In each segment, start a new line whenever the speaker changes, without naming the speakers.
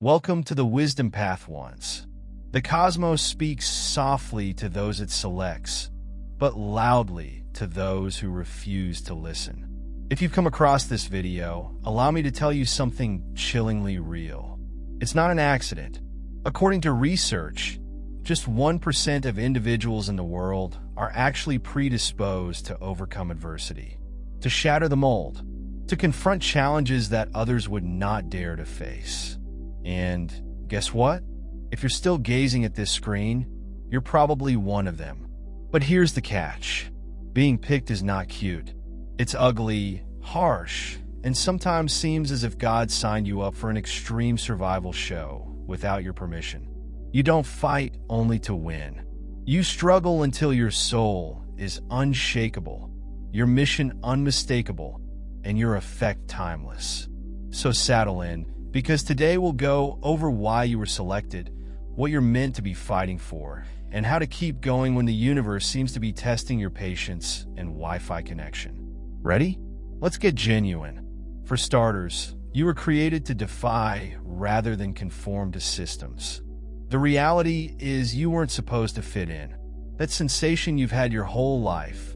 Welcome to the Wisdom Path ones. The cosmos speaks softly to those it selects, but loudly to those who refuse to listen. If you've come across this video, allow me to tell you something chillingly real. It's not an accident. According to research, just 1% of individuals in the world are actually predisposed to overcome adversity, to shatter the mold, to confront challenges that others would not dare to face. And guess what? If you're still gazing at this screen, you're probably one of them. But here's the catch. Being picked is not cute. It's ugly, harsh, and sometimes seems as if God signed you up for an extreme survival show without your permission. You don't fight only to win. You struggle until your soul is unshakable, your mission unmistakable, and your effect timeless. So saddle in, because today we'll go over why you were selected, what you're meant to be fighting for, and how to keep going when the universe seems to be testing your patience and Wi-Fi connection. Ready? Let's get genuine. For starters, you were created to defy rather than conform to systems. The reality is you weren't supposed to fit in. That sensation you've had your whole life,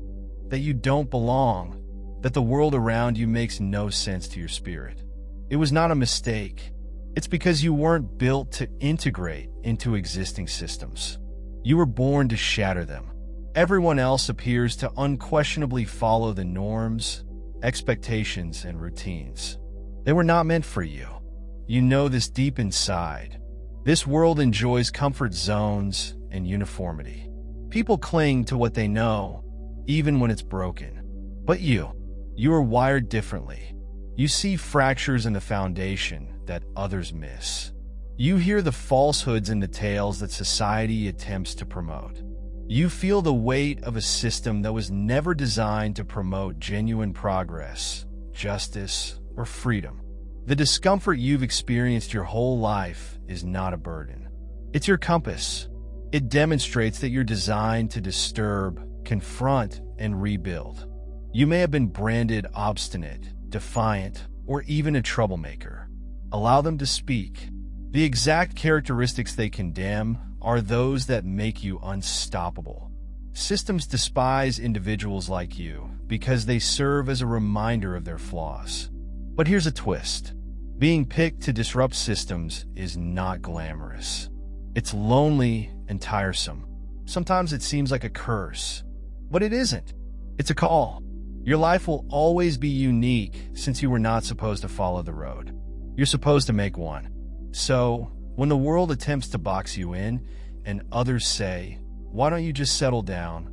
that you don't belong, that the world around you makes no sense to your spirit. It was not a mistake. It's because you weren't built to integrate into existing systems. You were born to shatter them. Everyone else appears to unquestionably follow the norms, expectations, and routines. They were not meant for you. You know this deep inside. This world enjoys comfort zones and uniformity. People cling to what they know, even when it's broken. But you are wired differently. You see fractures in the foundation that others miss. You hear the falsehoods in the tales that society attempts to promote. You feel the weight of a system that was never designed to promote genuine progress, justice, or freedom. The discomfort you've experienced your whole life is not a burden. It's your compass. It demonstrates that you're designed to disturb, confront, and rebuild. You may have been branded obstinate, defiant, or even a troublemaker. Allow them to speak. The exact characteristics they condemn are those that make you unstoppable. Systems despise individuals like you because they serve as a reminder of their flaws. But here's a twist. Being picked to disrupt systems is not glamorous. It's lonely and tiresome. Sometimes it seems like a curse, but it isn't. It's a call. Your life will always be unique since you were not supposed to follow the road. You're supposed to make one. So, when the world attempts to box you in and others say, "Why don't you just settle down?"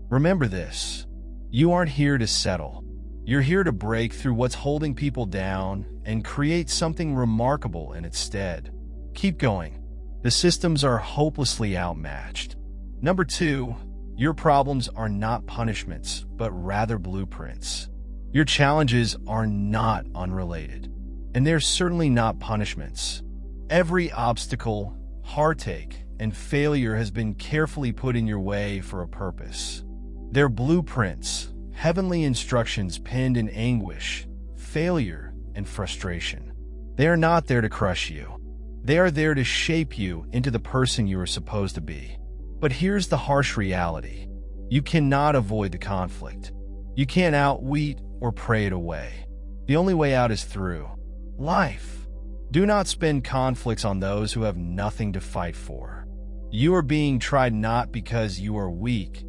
remember this. You aren't here to settle. You're here to break through what's holding people down and create something remarkable in its stead. Keep going. The systems are hopelessly outmatched. Number 2, your problems are not punishments, but rather blueprints. Your challenges are not unrelated, and they're certainly not punishments. Every obstacle, heartache, and failure has been carefully put in your way for a purpose. They're blueprints, heavenly instructions penned in anguish, failure, and frustration. They are not there to crush you. They are there to shape you into the person you are supposed to be. But here's the harsh reality. You cannot avoid the conflict. You can't outweed or pray it away. The only way out is through life. Do not spend conflicts on those who have nothing to fight for. You are being tried not because you are weak,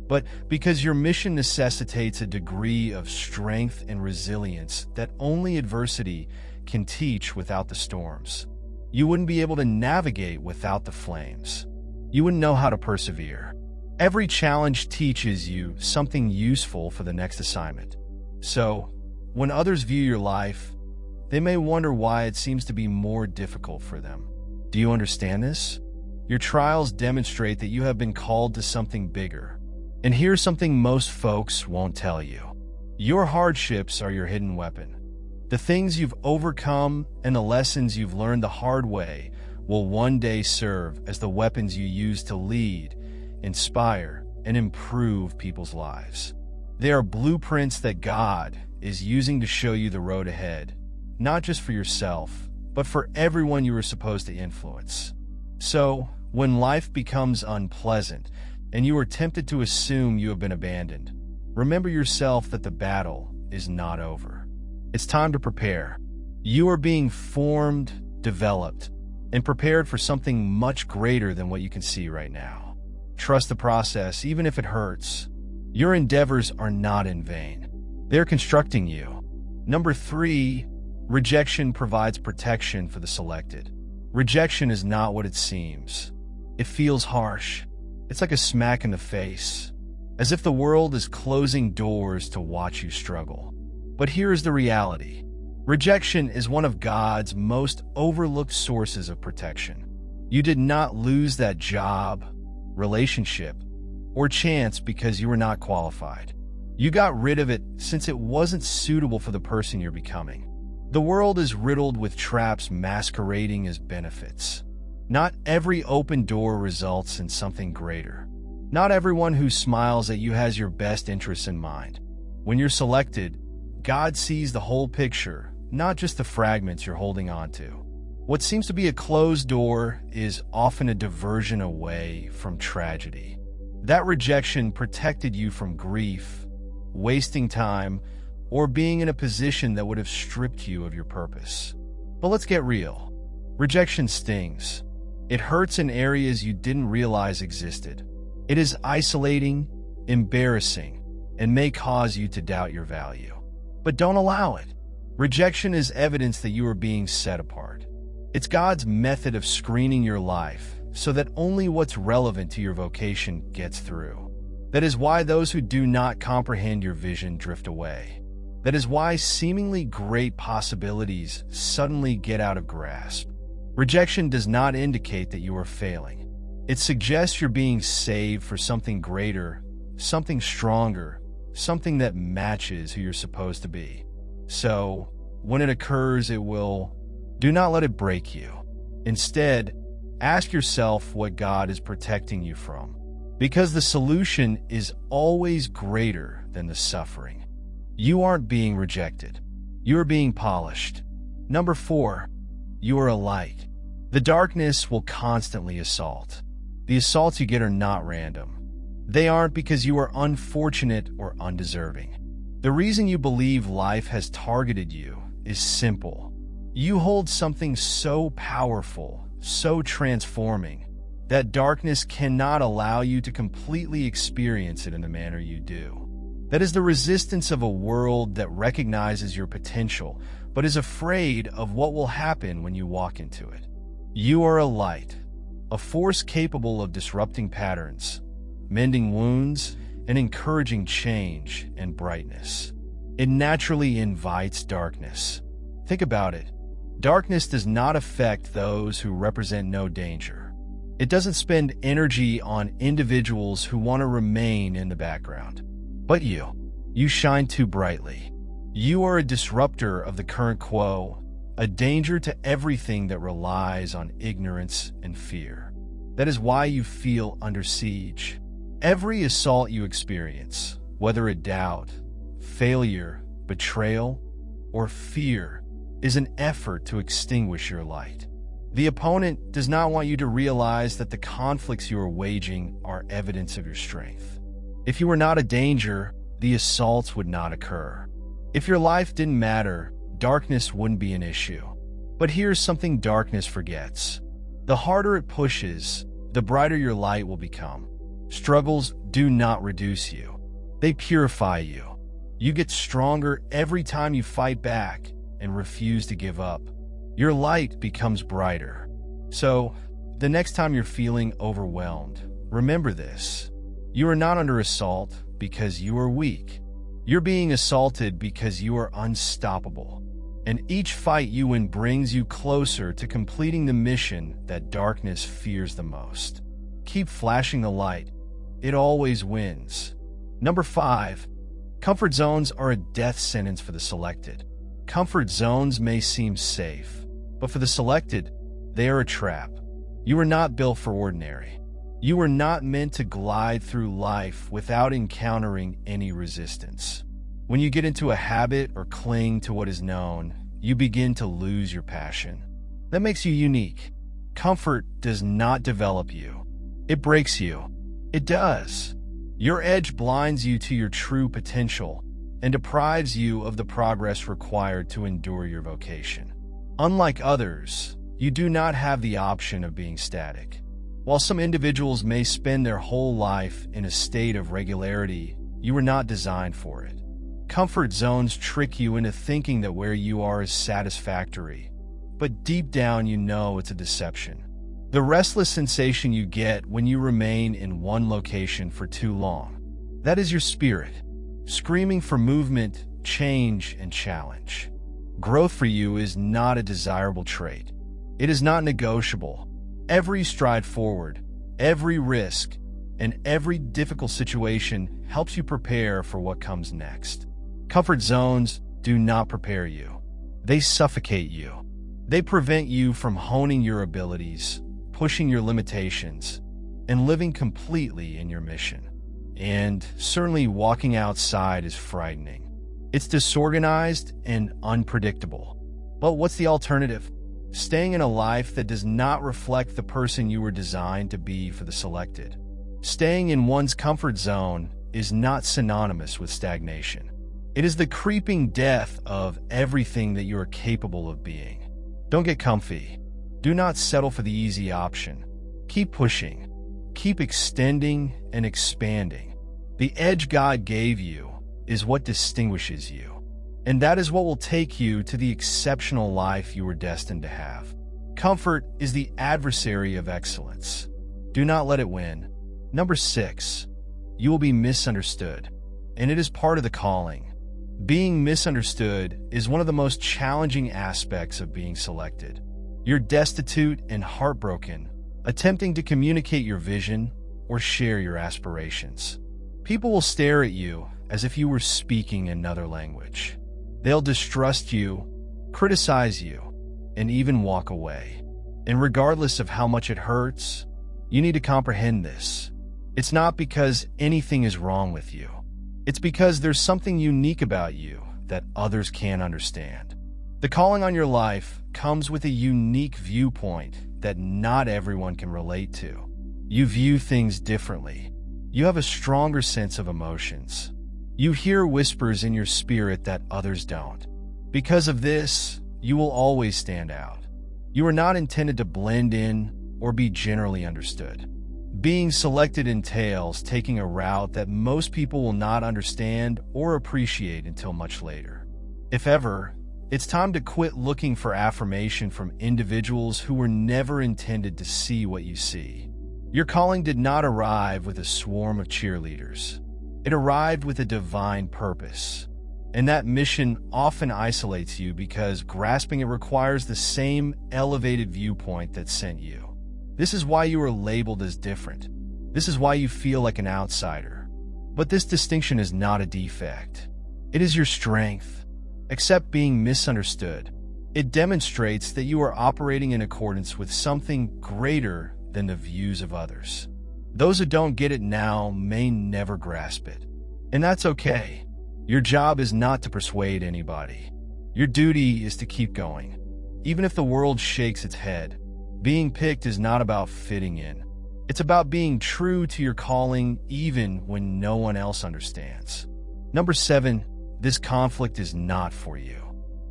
but because your mission necessitates a degree of strength and resilience that only adversity can teach without the storms. You wouldn't be able to navigate without the flames. You wouldn't know how to persevere. Every challenge teaches you something useful for the next assignment. So, when others view your life, they may wonder why it seems to be more difficult for them. Do you understand this? Your trials demonstrate that you have been called to something bigger. And here's something most folks won't tell you. Your hardships are your hidden weapon. The things you've overcome and the lessons you've learned the hard way will one day serve as the weapons you use to lead, inspire, and improve people's lives. They are blueprints that God is using to show you the road ahead, not just for yourself, but for everyone you were supposed to influence. So, when life becomes unpleasant and you are tempted to assume you have been abandoned, remember yourself that the battle is not over. It's time to prepare. You are being formed, developed, and prepared for something much greater than what you can see right now. Trust the process, even if it hurts. Your endeavors are not in vain. They're constructing you. Number 3, rejection provides protection for the selected. Rejection is not what it seems. It feels harsh. It's like a smack in the face, as if the world is closing doors to watch you struggle. But here is the reality. Rejection is one of God's most overlooked sources of protection. You did not lose that job, relationship, or chance because you were not qualified. You got rid of it since it wasn't suitable for the person you're becoming. The world is riddled with traps masquerading as benefits. Not every open door results in something greater. Not everyone who smiles at you has your best interests in mind. When you're selected, God sees the whole picture, not just the fragments you're holding on to. What seems to be a closed door is often a diversion away from tragedy. That rejection protected you from grief, wasting time, or being in a position that would have stripped you of your purpose. But let's get real. Rejection stings. It hurts in areas you didn't realize existed. It is isolating, embarrassing, and may cause you to doubt your value. But don't allow it. Rejection is evidence that you are being set apart. It's God's method of screening your life so that only what's relevant to your vocation gets through. That is why those who do not comprehend your vision drift away. That is why seemingly great possibilities suddenly get out of grasp. Rejection does not indicate that you are failing. It suggests you're being saved for something greater, something stronger, something that matches who you're supposed to be. So, when it occurs, do not let it break you. Instead, ask yourself what God is protecting you from, because the solution is always greater than the suffering. You aren't being rejected. You are being polished. Number 4, you are a light. The darkness will constantly assault. The assaults you get are not random. They aren't because you are unfortunate or undeserving. The reason you believe life has targeted you is simple. You hold something so powerful, so transforming, that darkness cannot allow you to completely experience it in the manner you do. That is the resistance of a world that recognizes your potential, but is afraid of what will happen when you walk into it. You are a light, a force capable of disrupting patterns, mending wounds, and encouraging change and brightness. It naturally invites darkness. Think about it. Darkness does not affect those who represent no danger. It doesn't spend energy on individuals who want to remain in the background. But you shine too brightly. You are a disruptor of the current quo, a danger to everything that relies on ignorance and fear. That is why you feel under siege. Every assault you experience, whether a doubt, failure, betrayal, or fear, is an effort to extinguish your light. The opponent does not want you to realize that the conflicts you are waging are evidence of your strength. If you were not a danger, the assaults would not occur. If your life didn't matter, darkness wouldn't be an issue. But here's something darkness forgets. The harder it pushes, the brighter your light will become. Struggles do not reduce you. They purify you. You get stronger every time you fight back and refuse to give up. Your light becomes brighter. So, the next time you're feeling overwhelmed, remember this. You are not under assault because you are weak. You're being assaulted because you are unstoppable. And each fight you win brings you closer to completing the mission that darkness fears the most. Keep flashing the light. It always wins. Number 5, comfort zones are a death sentence for the selected. Comfort zones may seem safe, but for the selected, they are a trap. You are not built for ordinary. You are not meant to glide through life without encountering any resistance. When you get into a habit or cling to what is known, you begin to lose your passion. that makes you unique. Comfort does not develop you. It breaks you. It does. Your edge blinds you to your true potential and deprives you of the progress required to endure your vocation. Unlike others, you do not have the option of being static. While some individuals may spend their whole life in a state of regularity, you were not designed for it. Comfort zones trick you into thinking that where you are is satisfactory, but deep down you know it's a deception. The restless sensation you get when you remain in one location for too long, that is your spirit, screaming for movement, change, and challenge. Growth for you is not a desirable trait. It is not negotiable. Every stride forward, every risk, and every difficult situation helps you prepare for what comes next. Comfort zones do not prepare you. They suffocate you. They prevent you from honing your abilities, pushing your limitations, and living completely in your mission. And certainly walking outside is frightening. It's disorganized and unpredictable. But what's the alternative? Staying in a life that does not reflect the person you were designed to be for the selected. Staying in one's comfort zone is not synonymous with stagnation. It is the creeping death of everything that you are capable of being. Don't get comfy. Do not settle for the easy option. Keep pushing. Keep extending and expanding. The edge God gave you is what distinguishes you. And that is what will take you to the exceptional life you were destined to have. Comfort is the adversary of excellence. Do not let it win. Number 6, you will be misunderstood. And it is part of the calling. Being misunderstood is one of the most challenging aspects of being selected. You're destitute and heartbroken, attempting to communicate your vision or share your aspirations. People will stare at you as if you were speaking another language. They'll distrust you, criticize you, and even walk away. And regardless of how much it hurts, you need to comprehend this. It's not because anything is wrong with you. It's because there's something unique about you that others can't understand. The calling on your life comes with a unique viewpoint that not everyone can relate to. You view things differently. You have a stronger sense of emotions. You hear whispers in your spirit that others don't. Because of this, you will always stand out. You are not intended to blend in or be generally understood. Being selected entails taking a route that most people will not understand or appreciate until much later. If ever, it's time to quit looking for affirmation from individuals who were never intended to see what you see. Your calling did not arrive with a swarm of cheerleaders. It arrived with a divine purpose. And that mission often isolates you because grasping it requires the same elevated viewpoint that sent you. This is why you are labeled as different. This is why you feel like an outsider. But this distinction is not a defect. It is your strength. Accept being misunderstood. It demonstrates that you are operating in accordance with something greater than the views of others. Those who don't get it now may never grasp it. And that's okay. Your job is not to persuade anybody. Your duty is to keep going. Even if the world shakes its head, being picked is not about fitting in. It's about being true to your calling even when no one else understands. Number 7, this conflict is not for you.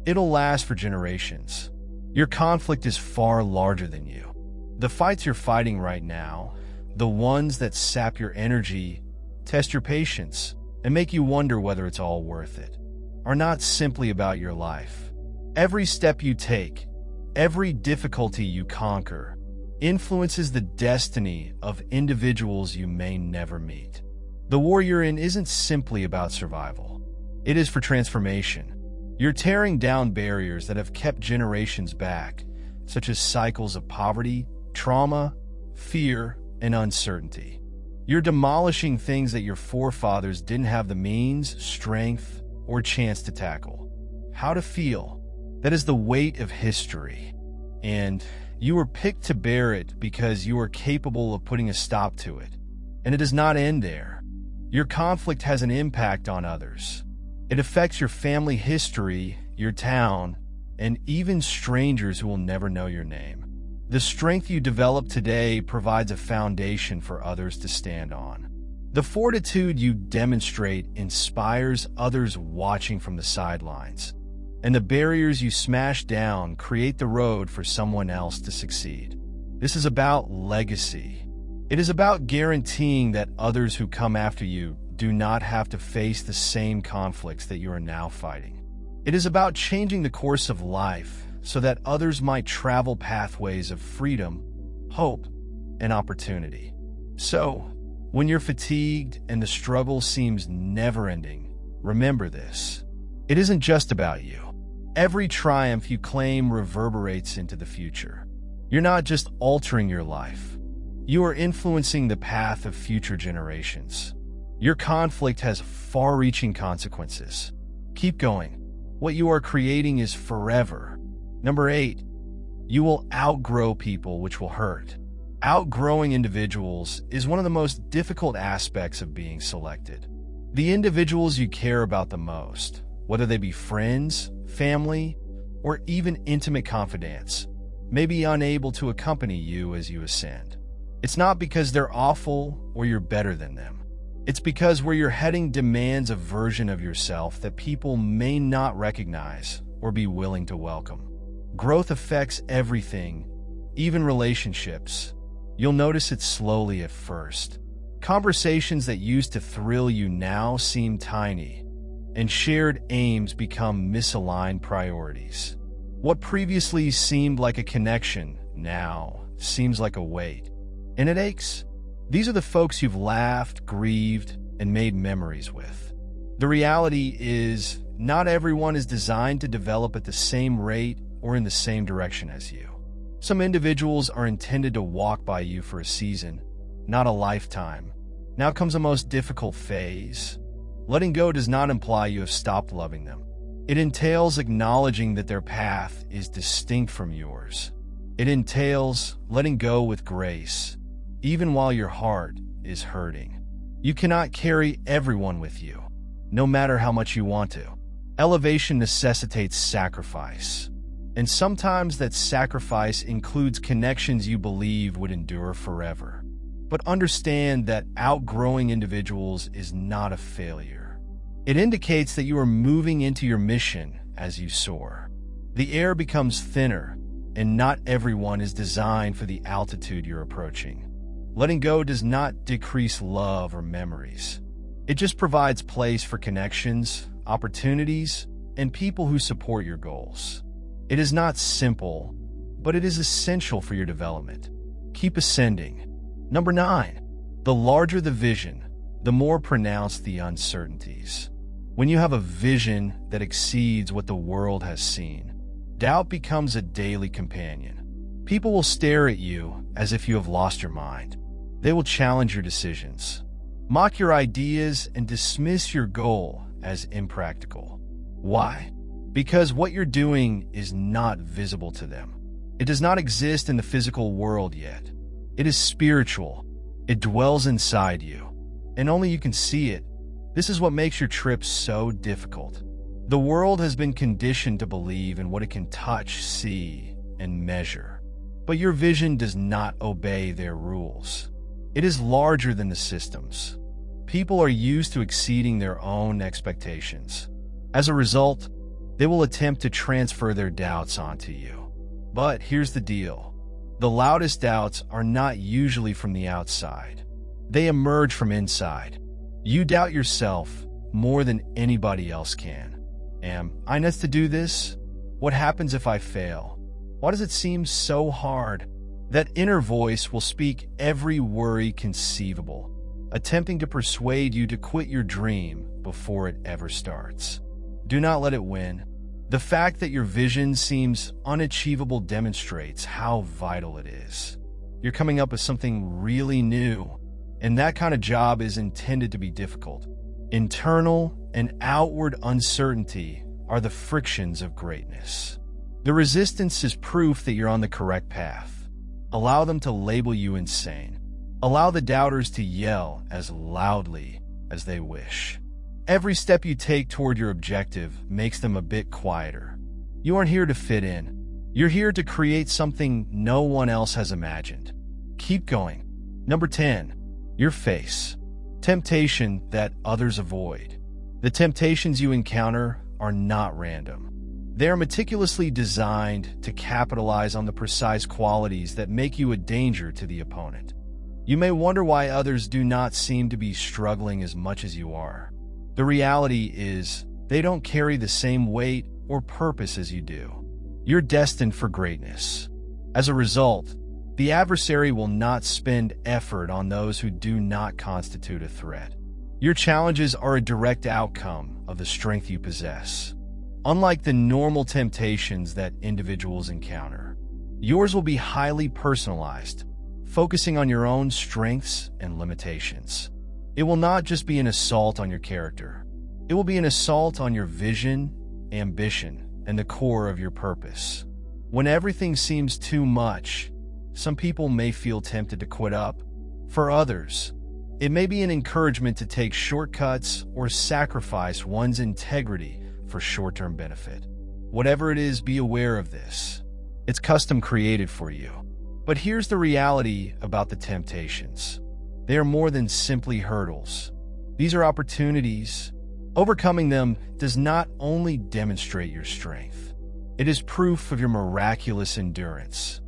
It'll last for generations. Your conflict is far larger than you. The fights you're fighting right now, the ones that sap your energy, test your patience, and make you wonder whether it's all worth it, are not simply about your life. Every step you take, every difficulty you conquer, influences the destiny of individuals you may never meet. The war you're in isn't simply about survival. It is for transformation. You're tearing down barriers that have kept generations back, such as cycles of poverty, trauma, fear, and uncertainty. You're demolishing things that your forefathers didn't have the means, strength, or chance to tackle. How to feel. That is the weight of history. And you were picked to bear it because you are capable of putting a stop to it. And it does not end there. Your conflict has an impact on others. It affects your family history, your town, and even strangers who will never know your name. The strength you develop today provides a foundation for others to stand on. The fortitude you demonstrate inspires others watching from the sidelines, and the barriers you smash down create the road for someone else to succeed. This is about legacy. It is about guaranteeing that others who come after you do not have to face the same conflicts that you are now fighting. It is about changing the course of life so that others might travel pathways of freedom, hope, and opportunity. So, when you're fatigued and the struggle seems never-ending, remember this. It isn't just about you. Every triumph you claim reverberates into the future. You're not just altering your life. You are influencing the path of future generations. Your conflict has far-reaching consequences. Keep going. What you are creating is forever. Number 8, you will outgrow people, which will hurt. Outgrowing individuals is one of the most difficult aspects of being selected. The individuals you care about the most, whether they be friends, family, or even intimate confidants, may be unable to accompany you as you ascend. It's not because they're awful or you're better than them. It's because where you're heading demands a version of yourself that people may not recognize or be willing to welcome. Growth affects everything, even relationships. You'll notice it slowly at first. Conversations that used to thrill you now seem tiny, and shared aims become misaligned priorities. What previously seemed like a connection now seems like a weight, and it aches. These are the folks you've laughed, grieved, and made memories with. The reality is, not everyone is designed to develop at the same rate or in the same direction as you. Some individuals are intended to walk by you for a season, not a lifetime. Now comes a most difficult phase. Letting go does not imply you have stopped loving them. It entails acknowledging that their path is distinct from yours. It entails letting go with grace, even while your heart is hurting. You cannot carry everyone with you, no matter how much you want to. Elevation necessitates sacrifice, and sometimes that sacrifice includes connections you believe would endure forever. But understand that outgrowing individuals is not a failure. It indicates that you are moving into your mission as you soar. The air becomes thinner, and not everyone is designed for the altitude you're approaching. Letting go does not decrease love or memories. It just provides place for connections, opportunities, and people who support your goals. It is not simple, but it is essential for your development. Keep ascending. Number 9, the larger the vision, the more pronounced the uncertainties. When you have a vision that exceeds what the world has seen, doubt becomes a daily companion. People will stare at you as if you have lost your mind. They will challenge your decisions, mock your ideas, and dismiss your goal as impractical. Why? Because what you're doing is not visible to them. It does not exist in the physical world yet. It is spiritual. It dwells inside you, and only you can see it. This is what makes your trip so difficult. The world has been conditioned to believe in what it can touch, see, and measure. But your vision does not obey their rules. It is larger than the systems. People are used to exceeding their own expectations. As a result, they will attempt to transfer their doubts onto you. But here's the deal. The loudest doubts are not usually from the outside. They emerge from inside. You doubt yourself more than anybody else can. Am I nuts to do this? What happens if I fail? Why does it seem so hard? That inner voice will speak every worry conceivable, attempting to persuade you to quit your dream before it ever starts. Do not let it win. The fact that your vision seems unachievable demonstrates how vital it is. You're coming up with something really new, and that kind of job is intended to be difficult. Internal and outward uncertainty are the frictions of greatness. The resistance is proof that you're on the correct path. Allow them to label you insane. Allow the doubters to yell as loudly as they wish. Every step you take toward your objective makes them a bit quieter. You aren't here to fit in. You're here to create something no one else has imagined. Keep going. Number 10, your face. Temptation that others avoid. The temptations you encounter are not random. They are meticulously designed to capitalize on the precise qualities that make you a danger to the opponent. You may wonder why others do not seem to be struggling as much as you are. The reality is, they don't carry the same weight or purpose as you do. You're destined for greatness. As a result, the adversary will not spend effort on those who do not constitute a threat. Your challenges are a direct outcome of the strength you possess. Unlike the normal temptations that individuals encounter, yours will be highly personalized, focusing on your own strengths and limitations. It will not just be an assault on your character. It will be an assault on your vision, ambition, and the core of your purpose. When everything seems too much, some people may feel tempted to quit up. For others, it may be an encouragement to take shortcuts or sacrifice one's integrity for short-term benefit. Whatever it is, be aware of this. It's custom created for you. But here's the reality about the temptations. They are more than simply hurdles. These are opportunities. Overcoming them does not only demonstrate your strength, it is proof of your miraculous endurance.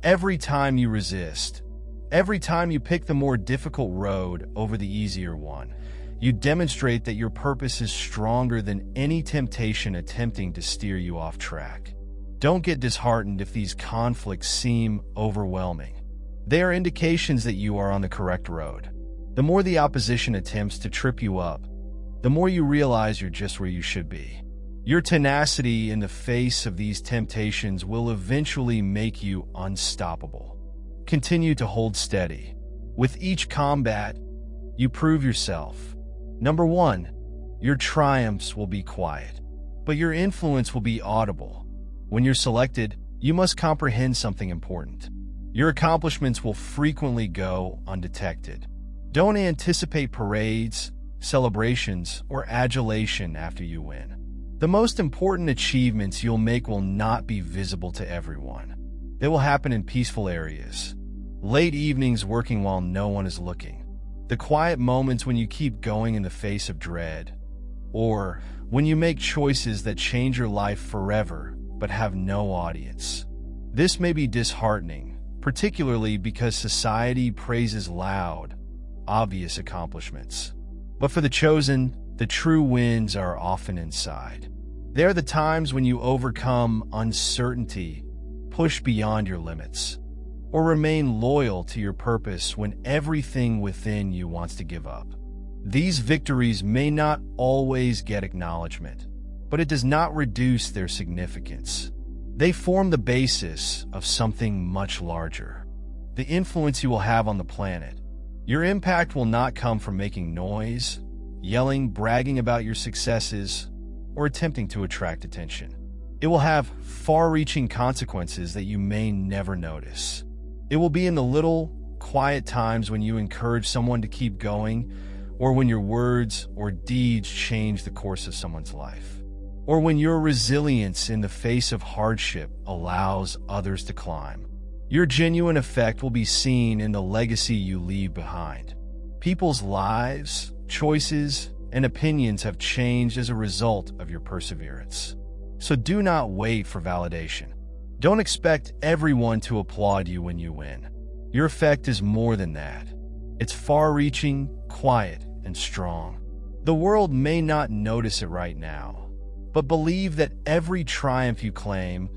Every time you resist, every time you pick the more difficult road over the easier one, you demonstrate that your purpose is stronger than any temptation attempting to steer you off track. Don't get disheartened if these conflicts seem overwhelming. They are indications that you are on the correct road. The more the opposition attempts to trip you up, the more you realize you're just where you should be. Your tenacity in the face of these temptations will eventually make you unstoppable. Continue to hold steady. With each combat, you prove yourself. Number 1, your triumphs will be quiet, but your influence will be audible. When you're selected, you must comprehend something important. Your accomplishments will frequently go undetected. Don't anticipate parades, celebrations, or adulation after you win. The most important achievements you'll make will not be visible to everyone. They will happen in peaceful areas, late evenings working while no one is looking, the quiet moments when you keep going in the face of dread, or when you make choices that change your life forever but have no audience. This may be disheartening, particularly because society praises loud, obvious accomplishments. But for the chosen, the true wins are often inside. They are the times when you overcome uncertainty, push beyond your limits, or remain loyal to your purpose when everything within you wants to give up. These victories may not always get acknowledgement, but it does not reduce their significance. They form the basis of something much larger, the influence you will have on the planet. Your impact will not come from making noise, yelling, bragging about your successes, or attempting to attract attention. It will have far-reaching consequences that you may never notice. It will be in the little, quiet times when you encourage someone to keep going, or when your words or deeds change the course of someone's life, or when your resilience in the face of hardship allows others to climb. Your genuine effect will be seen in the legacy you leave behind. People's lives, choices, and opinions have changed as a result of your perseverance. So do not wait for validation. Don't expect everyone to applaud you when you win. Your effect is more than that. It's far-reaching, quiet, and strong. The world may not notice it right now, but believe that every triumph you claim,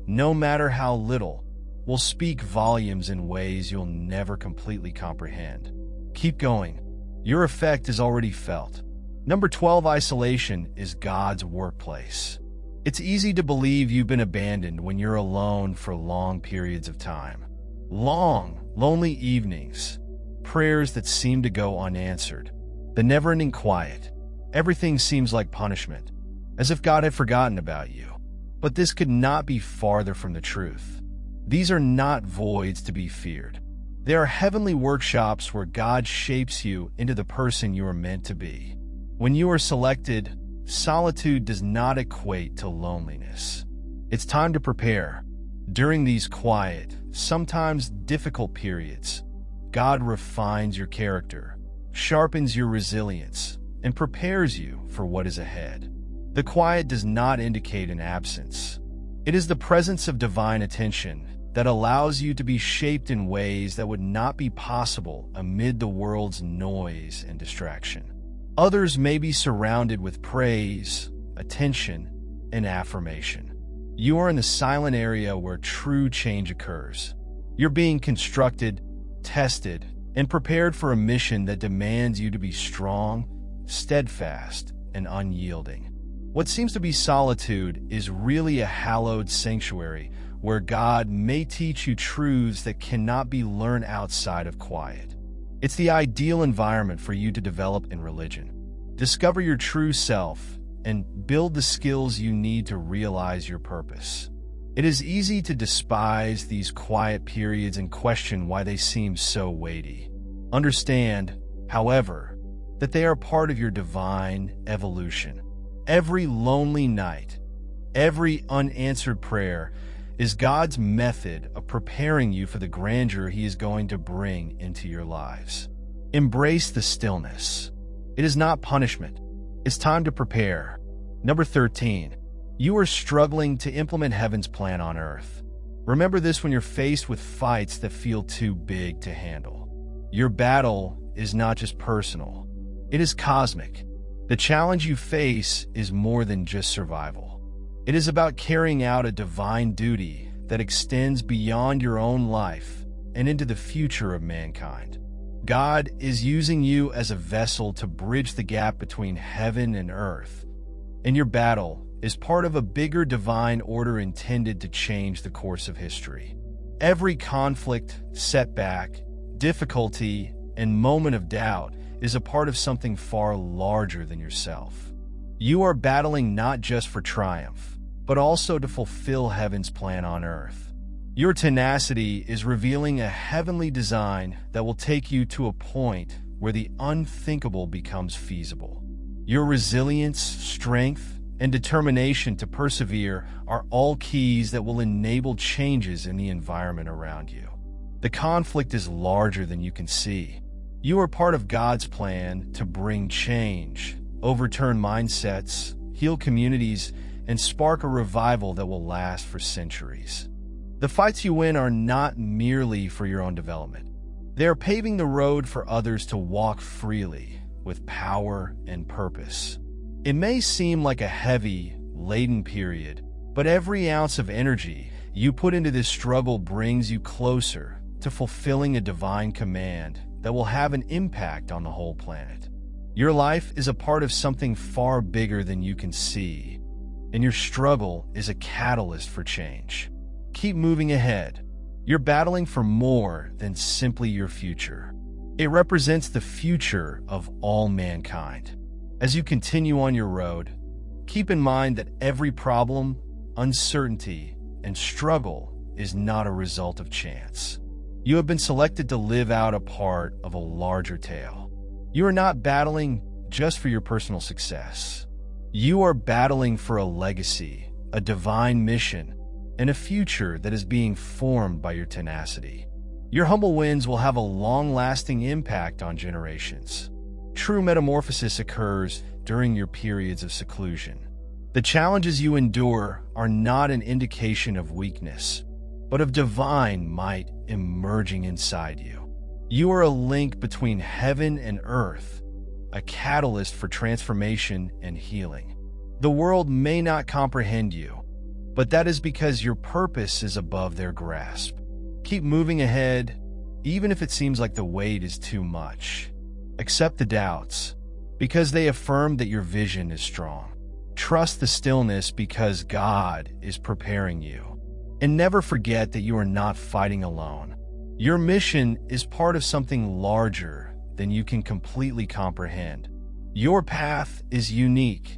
no matter how little, will speak volumes in ways you'll never completely comprehend. Keep going. Your effect is already felt. Number 12, isolation is God's workplace. It's easy to believe you've been abandoned when you're alone for long periods of time. Long, lonely evenings, prayers that seem to go unanswered, the never-ending quiet. Everything seems like punishment, as if God had forgotten about you. But this could not be farther from the truth. These are not voids to be feared. They are heavenly workshops where God shapes you into the person you are meant to be. When you are selected, solitude does not equate to loneliness. It's time to prepare. During these quiet, sometimes difficult periods, God refines your character, sharpens your resilience, and prepares you for what is ahead. The quiet does not indicate an absence. It is the presence of divine attention that allows you to be shaped in ways that would not be possible amid the world's noise and distraction. Others may be surrounded with praise, attention, and affirmation. You are in the silent area where true change occurs. You're being constructed, tested, and prepared for a mission that demands you to be strong, steadfast, and unyielding. What seems to be solitude is really a hallowed sanctuary where God may teach you truths that cannot be learned outside of quiet. It's the ideal environment for you to develop in religion. Discover your true self and build the skills you need to realize your purpose. It is easy to despise these quiet periods and question why they seem so weighty. Understand, however, that they are part of your divine evolution. Every lonely night, every unanswered prayer is God's method of preparing you for the grandeur He is going to bring into your lives. Embrace the stillness. It is not punishment. It's time to prepare. Number 13. You are struggling to implement heaven's plan on earth. Remember this when you're faced with fights that feel too big to handle. Your battle is not just personal. It is cosmic. The challenge you face is more than just survival. It is about carrying out a divine duty that extends beyond your own life and into the future of mankind. God is using you as a vessel to bridge the gap between heaven and earth, and your battle is part of a bigger divine order intended to change the course of history. Every conflict, setback, difficulty, and moment of doubt is a part of something far larger than yourself. You are battling not just for triumph, but also to fulfill heaven's plan on earth. Your tenacity is revealing a heavenly design that will take you to a point where the unthinkable becomes feasible. Your resilience, strength, and determination to persevere are all keys that will enable changes in the environment around you. The conflict is larger than you can see. You are part of God's plan to bring change, overturn mindsets, heal communities, and spark a revival that will last for centuries. The fights you win are not merely for your own development. They are paving the road for others to walk freely with power and purpose. It may seem like a heavy, laden period, but every ounce of energy you put into this struggle brings you closer to fulfilling a divine command that will have an impact on the whole planet. Your life is a part of something far bigger than you can see, and your struggle is a catalyst for change. Keep moving ahead. You're battling for more than simply your future. It represents the future of all mankind. As you continue on your road, keep in mind that every problem, uncertainty, and struggle is not a result of chance. You have been selected to live out a part of a larger tale. You are not battling just for your personal success. You are battling for a legacy, a divine mission, and a future that is being formed by your tenacity. Your humble wins will have a long-lasting impact on generations. True metamorphosis occurs during your periods of seclusion. The challenges you endure are not an indication of weakness, but of divine might emerging inside you. You are a link between heaven and earth, a catalyst for transformation and healing. The world may not comprehend you, but that is because your purpose is above their grasp. Keep moving ahead, even if it seems like the weight is too much. Accept the doubts, because they affirm that your vision is strong. Trust the stillness because God is preparing you. And never forget that you are not fighting alone. Your mission is part of something larger than you can completely comprehend. Your path is unique,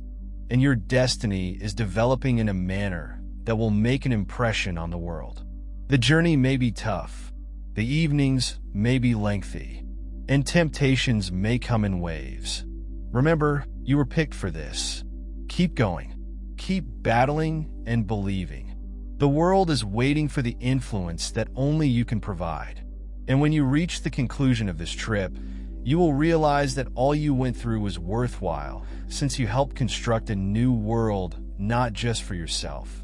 and your destiny is developing in a manner that will make an impression on the world. The journey may be tough, the evenings may be lengthy, and temptations may come in waves. Remember, you were picked for this. Keep going, keep battling and believing, The world is waiting for the influence that only you can provide. And when you reach the conclusion of this trip, you will realize that all you went through was worthwhile, since you helped construct a new world not just for yourself,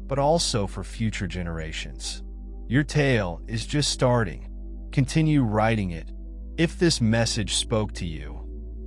but also for future generations. Your tale is just starting. Continue writing it. If this message spoke to you,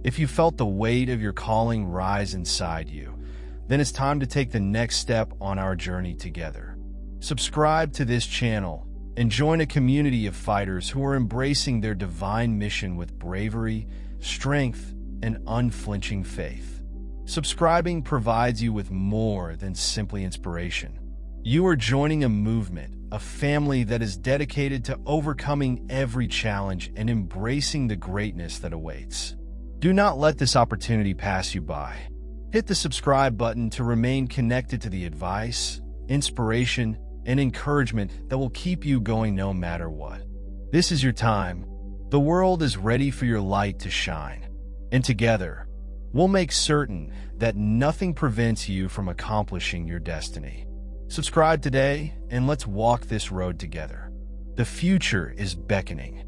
if you felt the weight of your calling rise inside you, then it's time to take the next step on our journey together. Subscribe to this channel and join a community of fighters who are embracing their divine mission with bravery, strength, and unflinching faith. Subscribing provides you with more than simply inspiration. You are joining a movement, a family that is dedicated to overcoming every challenge and embracing the greatness that awaits. Do not let this opportunity pass you by. Hit the subscribe button to remain connected to the advice, inspiration, and encouragement that will keep you going no matter what. This is your time. The world is ready for your light to shine. And together, we'll make certain that nothing prevents you from accomplishing your destiny. Subscribe today, and let's walk this road together. The future is beckoning.